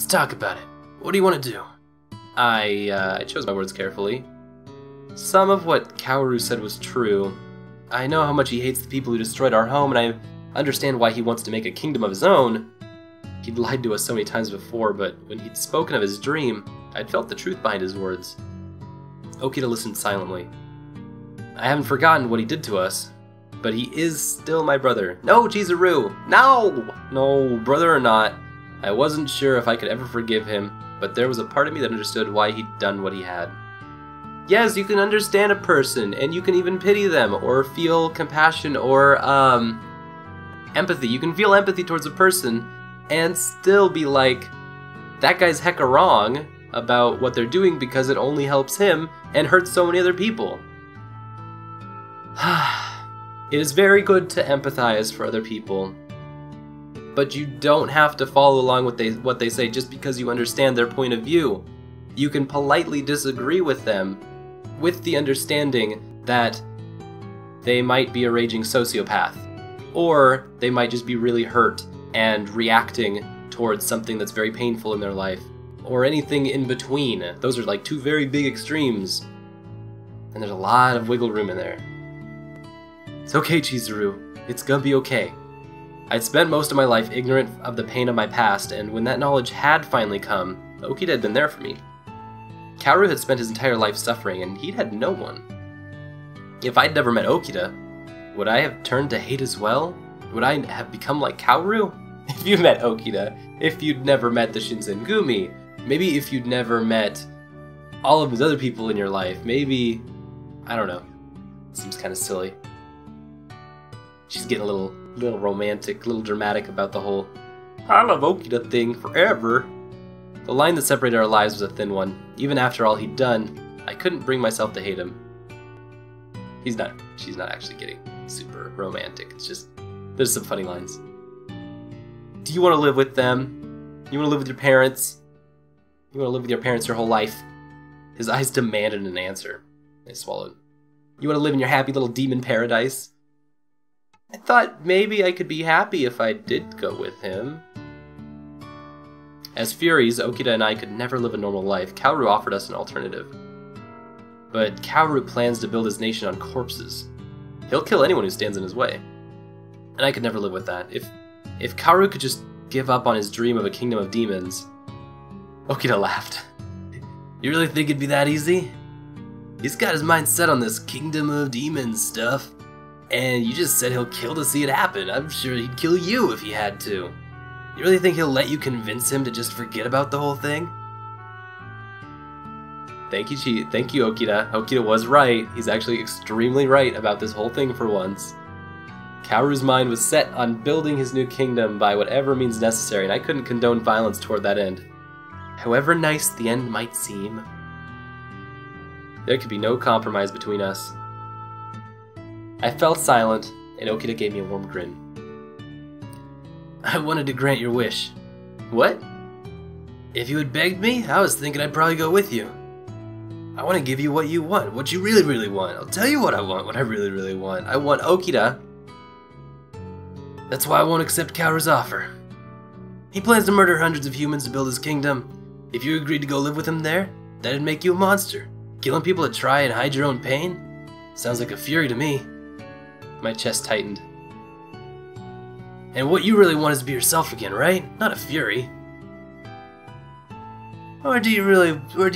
Let's talk about it. What do you want to do? I chose my words carefully. Some of what Kaoru said was true. I know how much he hates the people who destroyed our home, and I understand why he wants to make a kingdom of his own. He'd lied to us so many times before, but when he'd spoken of his dream, I'd felt the truth behind his words. Okita listened silently. I haven't forgotten what he did to us, but he is still my brother. No, Chizuru! No! No, brother or not, I wasn't sure if I could ever forgive him, but there was a part of me that understood why he'd done what he had. Yes, you can understand a person, and you can even pity them, or feel compassion, or, empathy. You can feel empathy towards a person, and still be like, that guy's hecka wrong about what they're doing because it only helps him and hurts so many other people. It is very good to empathize for other people, but you don't have to follow along with what they say just because you understand their point of view. You can politely disagree with them, with the understanding that they might be a raging sociopath, or they might just be really hurt and reacting towards something that's very painful in their life, or anything in between. Those are like two very big extremes, and there's a lot of wiggle room in there. It's okay, Chizuru. It's gonna be okay. I'd spent most of my life ignorant of the pain of my past, and when that knowledge had finally come, Okita had been there for me. Kaoru had spent his entire life suffering, and he'd had no one. If I'd never met Okita, would I have turned to hate as well? Would I have become like Kaoru? If you met Okita, if you'd never met the Shinsengumi, maybe if you'd never met all of his other people in your life, maybe, I don't know. Seems kind of silly. She's getting a little romantic, a little dramatic about the whole I love Okita thing forever. The line that separated our lives was a thin one. Even after all he'd done, I couldn't bring myself to hate him. She's not actually getting super romantic. It's just, there's some funny lines. Do you want to live with them? You want to live with your parents? You want to live with your parents your whole life? His eyes demanded an answer. I swallowed. You want to live in your happy little demon paradise? I thought maybe I could be happy if I did go with him. As Furies, Okita and I could never live a normal life. Kaoru offered us an alternative. But Kaoru plans to build his nation on corpses. He'll kill anyone who stands in his way. And I could never live with that. If Kaoru could just give up on his dream of a kingdom of demons... Okita laughed. You really think it'd be that easy? He's got his mind set on this kingdom of demons stuff. And you just said he'll kill to see it happen. I'm sure he'd kill you if he had to. You really think he'll let you convince him to just forget about the whole thing? Thank you, Okita. Okita was right. He's actually extremely right about this whole thing for once. Kaoru's mind was set on building his new kingdom by whatever means necessary, and I couldn't condone violence toward that end. However nice the end might seem, there could be no compromise between us. I fell silent, and Okita gave me a warm grin. I wanted to grant your wish. What? If you had begged me, I was thinking I'd probably go with you. I want to give you what you want, what you really, really want. I'll tell you what I want, what I really, really want. I want Okita. That's why I won't accept Kaoru's offer. He plans to murder hundreds of humans to build his kingdom. If you agreed to go live with him there, that'd make you a monster. Killing people to try and hide your own pain? Sounds like a fury to me. My chest tightened. And what you really want is to be yourself again, right? Not a fury. Or do you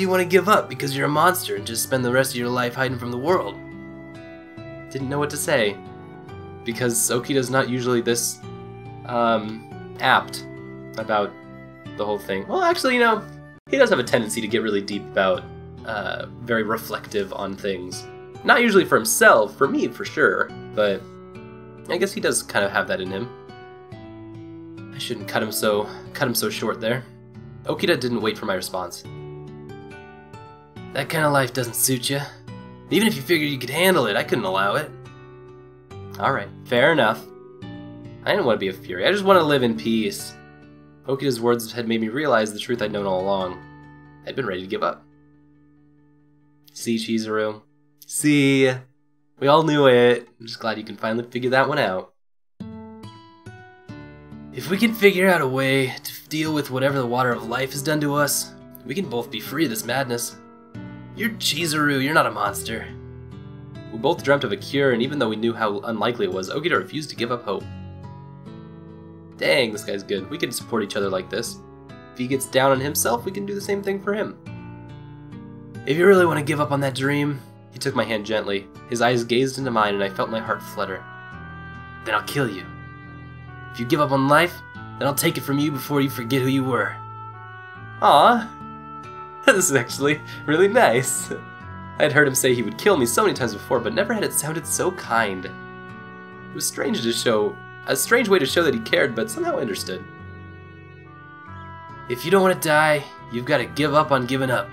want to give up because you're a monster and just spend the rest of your life hiding from the world? Didn't know what to say. Because Okita's not usually this, apt about the whole thing. Well, actually, you know, he does have a tendency to get really deep about, very reflective on things. Not usually for himself, for me for sure, but I guess he does kind of have that in him. I shouldn't cut him so short there. Okita didn't wait for my response. That kind of life doesn't suit you. Even if you figured you could handle it, I couldn't allow it. Alright, fair enough. I didn't want to be a fury, I just want to live in peace. Okita's words had made me realize the truth I'd known all along. I'd been ready to give up. See, Chizuru? See? We all knew it. I'm just glad you can finally figure that one out. If we can figure out a way to deal with whatever the water of life has done to us, we can both be free of this madness. You're Chizuru, you're not a monster. We both dreamt of a cure, and even though we knew how unlikely it was, Okita refused to give up hope. Dang, this guy's good. We can support each other like this. If he gets down on himself, we can do the same thing for him. If you really want to give up on that dream... He took my hand gently. His eyes gazed into mine, and I felt my heart flutter. Then I'll kill you. If you give up on life, then I'll take it from you before you forget who you were. Aww. This is actually really nice. I had heard him say he would kill me so many times before, but never had it sounded so kind. It was strange a strange way to show that he cared, but somehow understood. If you don't want to die, you've got to give up on giving up.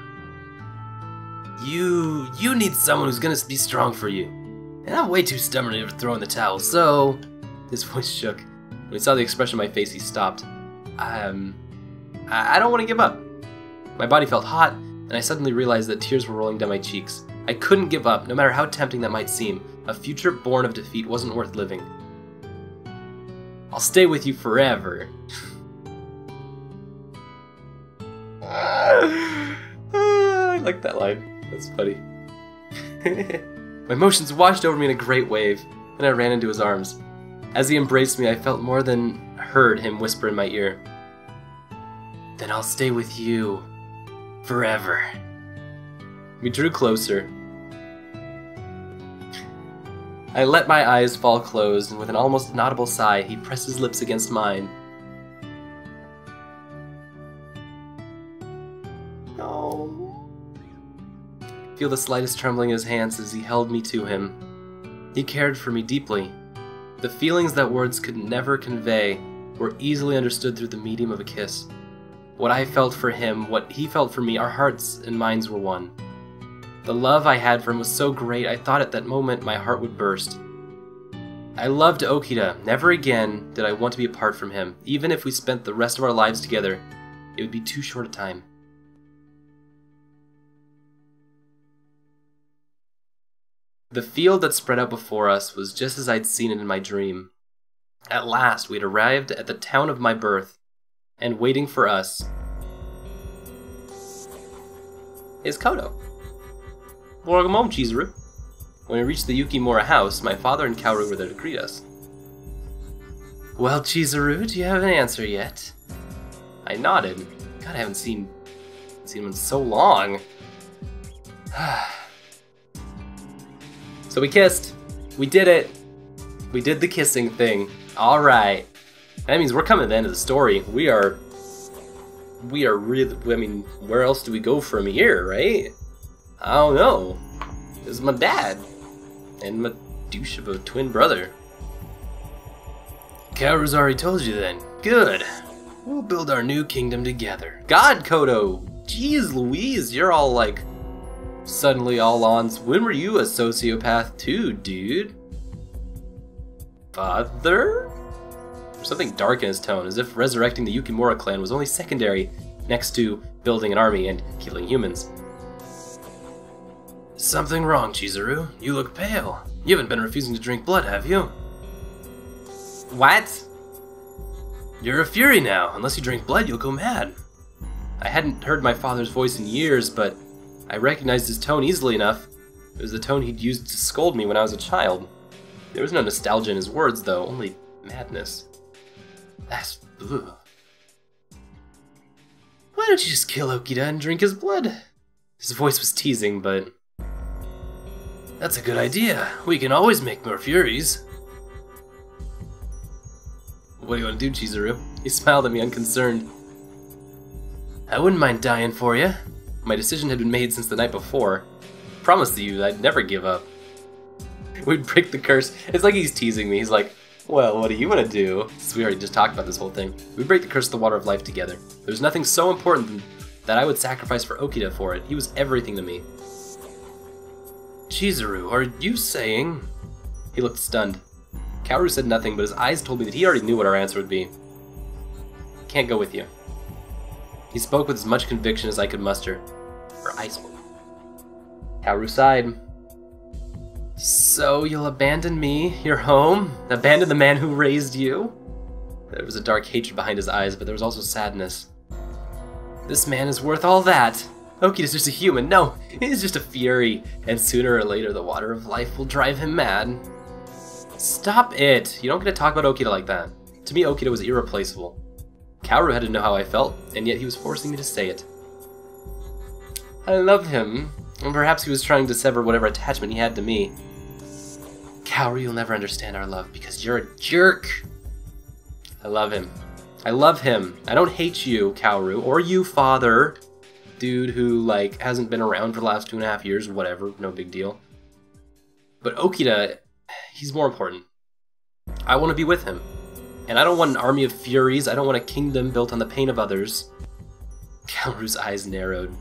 You need someone who's gonna be strong for you. And I'm way too stubborn to ever throw in the towel, so... His voice shook. When he saw the expression on my face, he stopped. I don't want to give up. My body felt hot, and I suddenly realized that tears were rolling down my cheeks. I couldn't give up, no matter how tempting that might seem. A future born of defeat wasn't worth living. I'll stay with you forever. I like that line. That's funny. My emotions washed over me in a great wave, and I ran into his arms. As he embraced me, I felt more than heard him whisper in my ear. Then I'll stay with you. Forever. We drew closer. I let my eyes fall closed, and with an almost inaudible sigh, he pressed his lips against mine. No. Feel the slightest trembling in his hands as he held me to him. He cared for me deeply. The feelings that words could never convey were easily understood through the medium of a kiss. What I felt for him, what he felt for me, our hearts and minds were one. The love I had for him was so great, I thought at that moment my heart would burst. I loved Okita. Never again did I want to be apart from him. Even if we spent the rest of our lives together, it would be too short a time. The field that spread out before us was just as I'd seen it in my dream. At last, we had arrived at the town of my birth, and waiting for us is Kodo. Welcome home, Chizuru. When we reached the Yukimura house, my father and Kaoru were there to greet us. Well, Chizuru, do you have an answer yet? I nodded. God, I haven't seen him in so long. So we kissed. We did it. We did the kissing thing. Alright. That means we're coming to the end of the story. We are really, I mean, where else do we go from here, right? I don't know. This is my dad. And my douche of a twin brother. Kaoru's already told you then. Good. We'll build our new kingdom together. God, Kodo! Jeez Louise, you're all like... suddenly all on. When were you a sociopath too, dude? Father? There's something dark in his tone, as if resurrecting the Yukimura clan was only secondary next to building an army and killing humans. Something wrong, Chizuru. You look pale. You haven't been refusing to drink blood, have you? What? You're a fury now. Unless you drink blood, you'll go mad. I hadn't heard my father's voice in years, but I recognized his tone easily enough. It was the tone he'd used to scold me when I was a child. There was no nostalgia in his words, though, only madness. That's... ugh. Why don't you just kill Okita and drink his blood? His voice was teasing, but... That's a good idea. We can always make more furies. What do you want to do, Chizuru? He smiled at me unconcerned. I wouldn't mind dying for you. My decision had been made since the night before. I promised you I'd never give up. We'd break the curse. It's like he's teasing me. He's like, well, what do you want to do? Since we already just talked about this whole thing. We'd break the curse of the water of life together. There's nothing so important that I would sacrifice for Okita for it. He was everything to me. Chizuru, are you saying... He looked stunned. Kaoru said nothing, but his eyes told me that he already knew what our answer would be. Can't go with you. He spoke with as much conviction as I could muster. Or I spoke. Kaoru sighed. So you'll abandon me, your home? Abandon the man who raised you? There was a dark hatred behind his eyes, but there was also sadness. This man is worth all that. Okita's just a human. No, he's just a fury, and sooner or later the water of life will drive him mad. Stop it! You don't get to talk about Okita like that. To me, Okita was irreplaceable. Kaoru had to know how I felt, and yet he was forcing me to say it. I love him, and perhaps he was trying to sever whatever attachment he had to me. Kaoru, you'll never understand our love because you're a jerk. I love him. I love him. I don't hate you, Kaoru, or you, father. Dude who, like, hasn't been around for the last 2.5 years, whatever, no big deal. But Okita, he's more important. I want to be with him. And I don't want an army of furies, I don't want a kingdom built on the pain of others. Kaoru's eyes narrowed.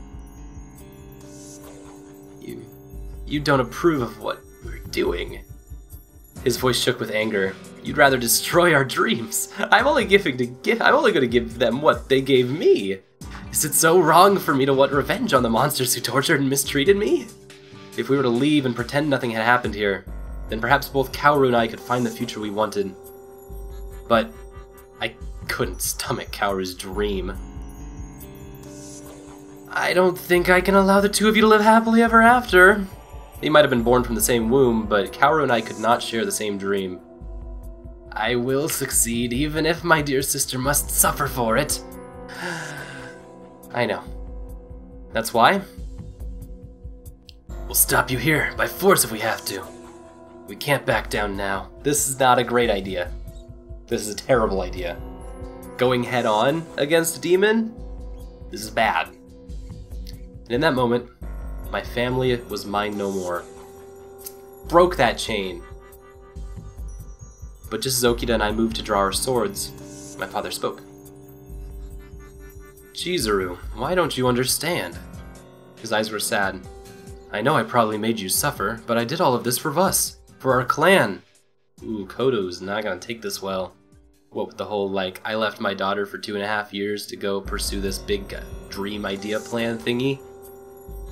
You don't approve of what we're doing. His voice shook with anger. You'd rather destroy our dreams. I'm only going to give them what they gave me. Is it so wrong for me to want revenge on the monsters who tortured and mistreated me? If we were to leave and pretend nothing had happened here, then perhaps both Kaoru and I could find the future we wanted. But I couldn't stomach Kaoru's dream. I don't think I can allow the two of you to live happily ever after. They might have been born from the same womb, but Kaoru and I could not share the same dream. I will succeed, even if my dear sister must suffer for it. I know. That's why? We'll stop you here, by force if we have to. We can't back down now. This is not a great idea. This is a terrible idea. Going head on against a demon? This is bad. And in that moment, my family was mine no more. Broke that chain. But just as Okita and I moved to draw our swords, my father spoke. Chizuru, why don't you understand? His eyes were sad. I know I probably made you suffer, but I did all of this for us, for our clan. Ooh, Kodo's not gonna take this well. What with the whole, like, I left my daughter for 2.5 years to go pursue this big dream idea plan thingy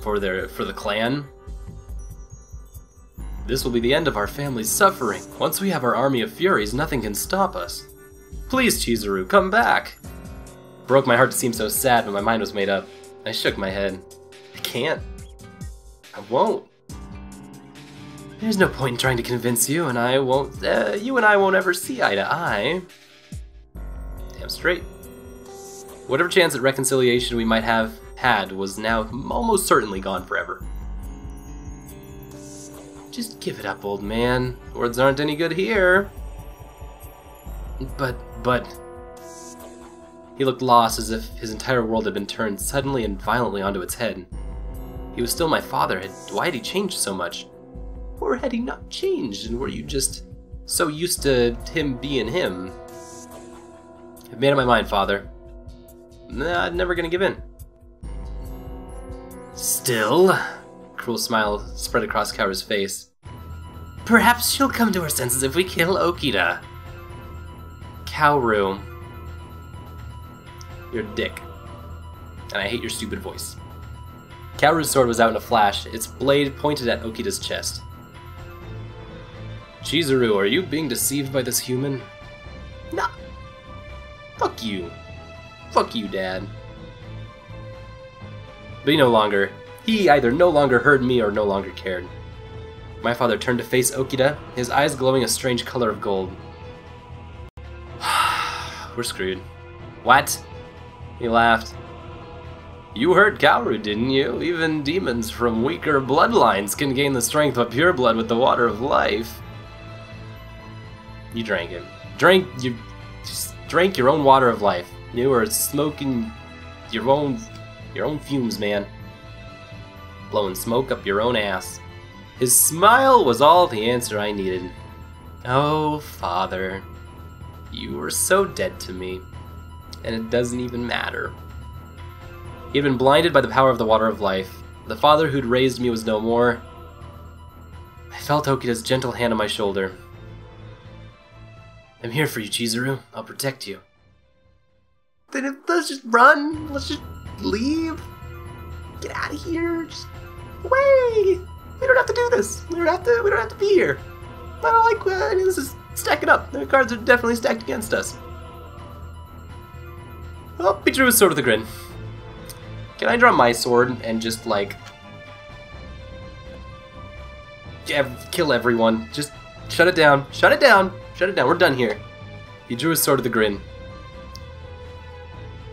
for the clan. This will be the end of our family's suffering. Once we have our army of furies, nothing can stop us. Please, Chizuru, come back. Broke my heart to seem so sad, but my mind was made up. I shook my head. I can't. I won't. There's no point in trying to convince you, and I won't. You and I won't ever see eye to eye. Damn straight. Whatever chance at reconciliation we might have had was now almost certainly gone forever. Just give it up, old man. Words aren't any good here. But... He looked lost, as if his entire world had been turned suddenly and violently onto its head. He was still my father. Why had he changed so much? Or had he not changed, and were you just so used to him being him? I've made up my mind, father. I'm never gonna give in. Still, a cruel smile spread across Kaoru's face. Perhaps she'll come to her senses if we kill Okita. Kaoru. You're a dick. And I hate your stupid voice. Kaoru's sword was out in a flash, its blade pointed at Okita's chest. Chizuru, are you being deceived by this human? Nah. Fuck you. Fuck you, Dad. But he either no longer heard me or no longer cared. My father turned to face Okita, his eyes glowing a strange color of gold. We're screwed. What? He laughed. You heard Kaoru, didn't you? Even demons from weaker bloodlines can gain the strength of pure blood with the water of life. You drank it. You just drank your own water of life. You were smoking your own fumes, man. Blowing smoke up your own ass. His smile was all the answer I needed. Oh, father. You were so dead to me. And it doesn't even matter. He had been blinded by the power of the water of life. The father who'd raised me was no more. I felt Okita's gentle hand on my shoulder. I'm here for you, Chizuru. I'll protect you. Then let's just run. Let's just leave. Get out of here. Just away. We don't have to do this. We don't have to be here. I don't like. This is stacking up. The cards are definitely stacked against us. Oh, he drew his sword with a grin. Can I draw my sword and just, like... kill everyone? Just shut it down. Shut it down. Shut it down. We're done here. He drew his sword with a grin.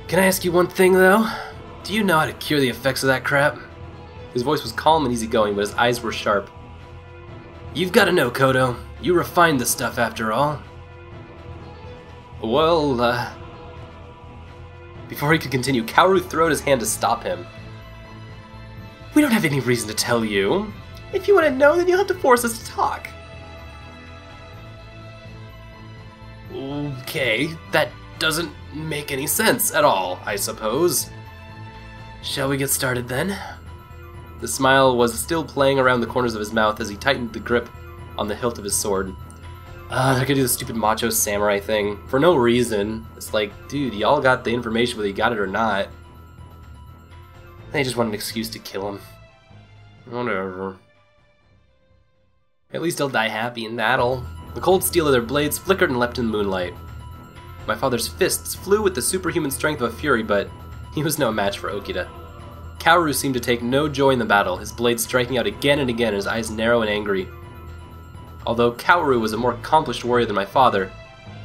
Can I ask you one thing, though? Do you know how to cure the effects of that crap? His voice was calm and easygoing, but his eyes were sharp. You've got to know, Kodo. You refined the stuff after all. Well, Before he could continue, Kaoru threw out his hand to stop him. We don't have any reason to tell you. If you want to know, then you'll have to force us to talk. Okay, that doesn't make any sense at all, I suppose. Shall we get started then? The smile was still playing around the corners of his mouth as he tightened the grip on the hilt of his sword. They're gonna do the stupid macho samurai thing for no reason. It's like, dude, y'all got the information whether you got it or not. They just want an excuse to kill him. Whatever. At least he'll die happy in battle. The cold steel of their blades flickered and leapt in the moonlight. My father's fists flew with the superhuman strength of a fury, but he was no match for Okita. Kaoru seemed to take no joy in the battle, his blades striking out again and again, his eyes narrow and angry. Although Kaoru was a more accomplished warrior than my father,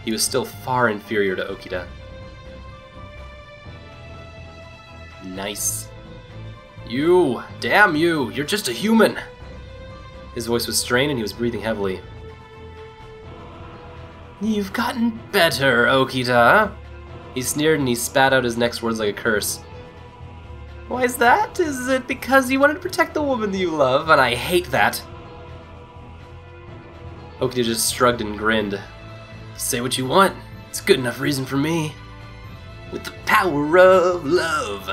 he was still far inferior to Okita. Nice. You! Damn you! You're just a human! His voice was strained and he was breathing heavily. You've gotten better, Okita! He sneered and he spat out his next words like a curse. Why is that? Is it because you wanted to protect the woman that you love? And I hate that! Okita just shrugged and grinned. Say what you want. It's a good enough reason for me. With the power of love!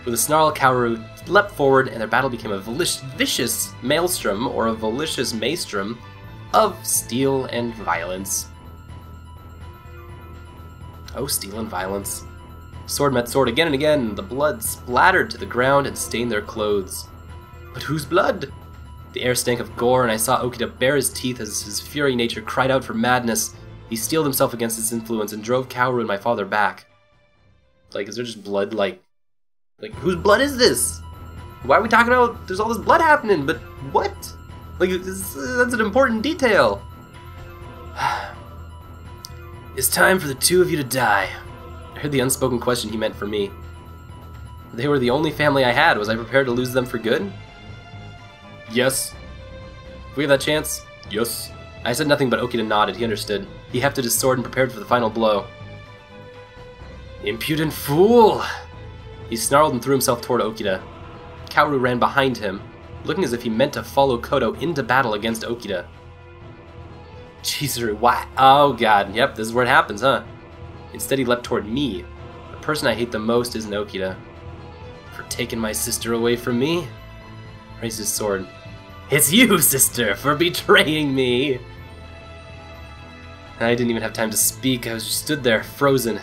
With a snarl, Kaoru leapt forward and their battle became a vicious maelstrom, or a vicious maelstrom, of steel and violence. Oh, steel and violence. Sword met sword again and again, the blood splattered to the ground and stained their clothes. But whose blood? The air stank of gore, and I saw Okita bare his teeth as his fury nature cried out for madness. He steeled himself against its influence and drove Kaoru and my father back. Like, is there just blood, like, whose blood is this? Why are we talking about there's all this blood happening, but what? Like, that's an important detail. It's time for the two of you to die. I heard the unspoken question he meant for me. They were the only family I had. Was I prepared to lose them for good? Yes. If we have that chance? Yes. I said nothing, but Okita nodded. He understood. He hefted his sword and prepared for the final blow. Impudent fool! He snarled and threw himself toward Okita. Kaoru ran behind him, looking as if he meant to follow Kodo into battle against Okita. Chizuru, why? Oh god, yep, this is where it happens, huh? Instead he leapt toward me. The person I hate the most isn't Okita. For taking my sister away from me? Raised his sword. It's you, sister, for betraying me! I didn't even have time to speak, I was just stood there, frozen.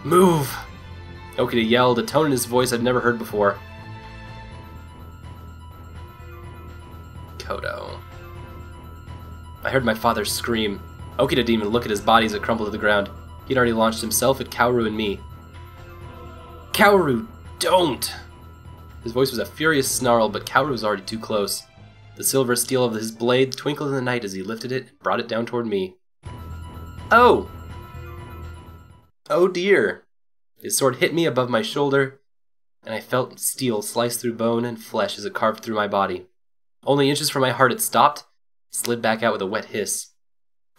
Move! Okita yelled, a tone in his voice I'd never heard before. Kodo. I heard my father scream. Okita didn't even look at his body as it crumbled to the ground. He'd already launched himself at Kaoru and me. Kaoru, don't! His voice was a furious snarl, but Kaoru was already too close. The silver steel of his blade twinkled in the night as he lifted it and brought it down toward me. Oh! Oh dear! His sword hit me above my shoulder, and I felt steel slice through bone and flesh as it carved through my body. Only inches from my heart it stopped, slid back out with a wet hiss.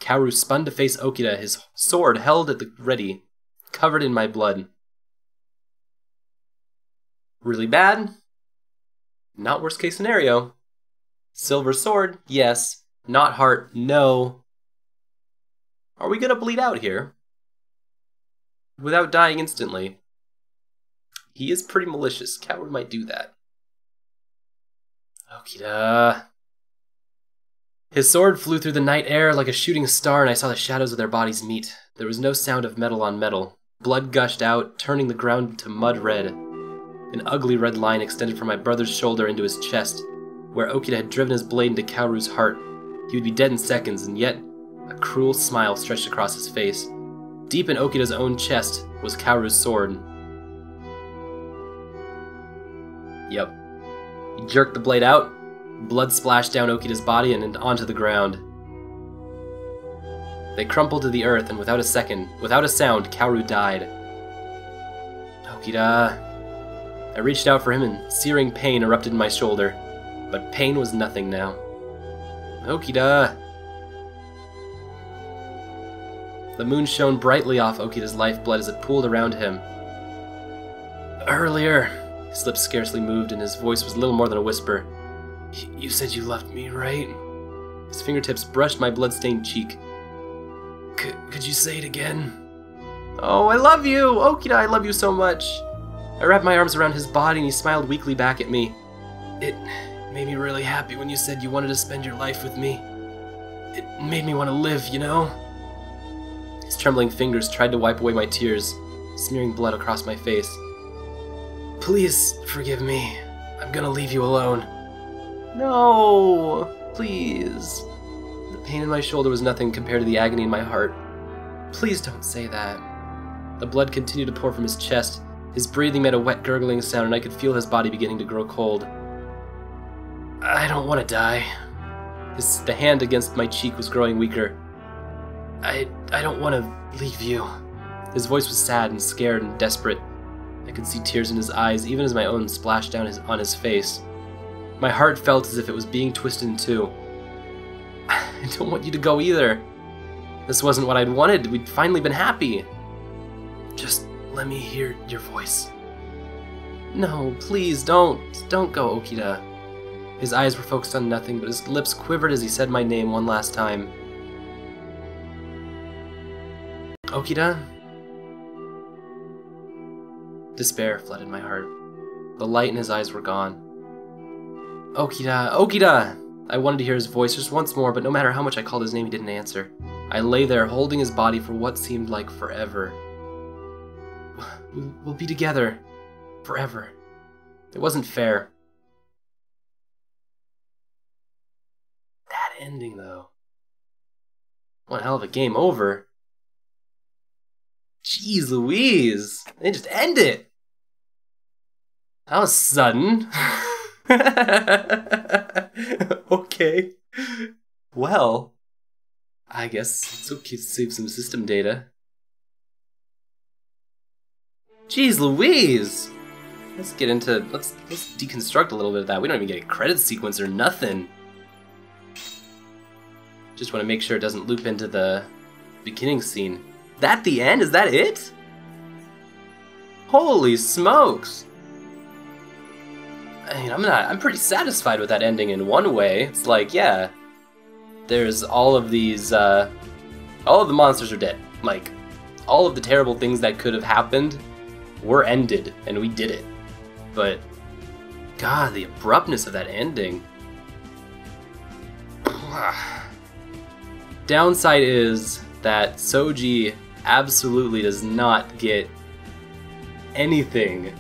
Kaoru spun to face Okita, his sword held at the ready, covered in my blood. Really bad? Not worst case scenario. Silver sword, yes. Not heart, no. Are we gonna bleed out here? Without dying instantly. He is pretty malicious. Kaoru might do that. Okita. His sword flew through the night air like a shooting star, and I saw the shadows of their bodies meet. There was no sound of metal on metal. Blood gushed out, turning the ground to mud red. An ugly red line extended from my brother's shoulder into his chest, where Okita had driven his blade into Kaoru's heart. He would be dead in seconds, and yet a cruel smile stretched across his face. Deep in Okida's own chest was Kaoru's sword. Yep. He jerked the blade out, blood splashed down Okida's body and onto the ground. They crumpled to the earth, and without a sound, Kaoru died. Okida. I reached out for him, and searing pain erupted in my shoulder. But pain was nothing now. Okida. The moon shone brightly off Okida's lifeblood as it pooled around him. Earlier, his lips scarcely moved, and his voice was little more than a whisper. You said you loved me, right? His fingertips brushed my blood-stained cheek. Could you say it again? Oh, I love you! Okida, I love you so much! I wrapped my arms around his body and he smiled weakly back at me. It made me really happy when you said you wanted to spend your life with me. It made me want to live, you know? His trembling fingers tried to wipe away my tears, smearing blood across my face. Please forgive me. I'm gonna leave you alone. No, please. The pain in my shoulder was nothing compared to the agony in my heart. Please don't say that. The blood continued to pour from his chest. His breathing made a wet, gurgling sound, and I could feel his body beginning to grow cold. I don't want to die. The hand against my cheek was growing weaker. I don't want to leave you. His voice was sad and scared and desperate. I could see tears in his eyes, even as my own splashed down on his face. My heart felt as if it was being twisted in two. I don't want you to go either. This wasn't what I'd wanted. We'd finally been happy. Just let me hear your voice. No, please don't. Don't go, Okida. His eyes were focused on nothing, but his lips quivered as he said my name one last time. Okida? Despair flooded my heart. The light in his eyes were gone. Okida! Okida! I wanted to hear his voice just once more, but no matter how much I called his name, he didn't answer. I lay there, holding his body for what seemed like forever. We'll be together. Forever. It wasn't fair. That ending, though. One hell of a game over. Jeez Louise! They just end it! That was sudden. Okay. Well, I guess it's okay to save some system data. Jeez Louise! Let's deconstruct a little bit of that. We don't even get a credit sequence or nothing. Just want to make sure it doesn't loop into the beginning scene. That the end? Is that it? Holy smokes! I mean, I'm pretty satisfied with that ending in one way. It's like, yeah, there's all of these, all of the monsters are dead. Like, all of the terrible things that could have happened were ended, and we did it. But, God, the abruptness of that ending. Downside is that Soji absolutely does not get anything.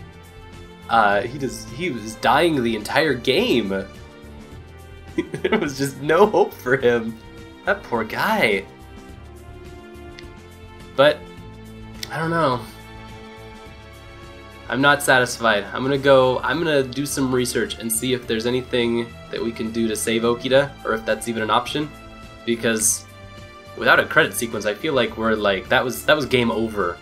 He was dying the entire game. There was just no hope for him. That poor guy. But, I don't know. I'm not satisfied. I'm gonna do some research and see if there's anything that we can do to save Okida, or if that's even an option. Because without a credit sequence, I feel like we're like, that was game over.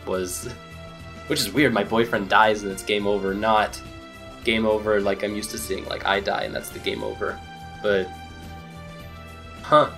Which is weird, my boyfriend dies and it's game over, not game over like I'm used to seeing, like I die and that's the game over. But, huh.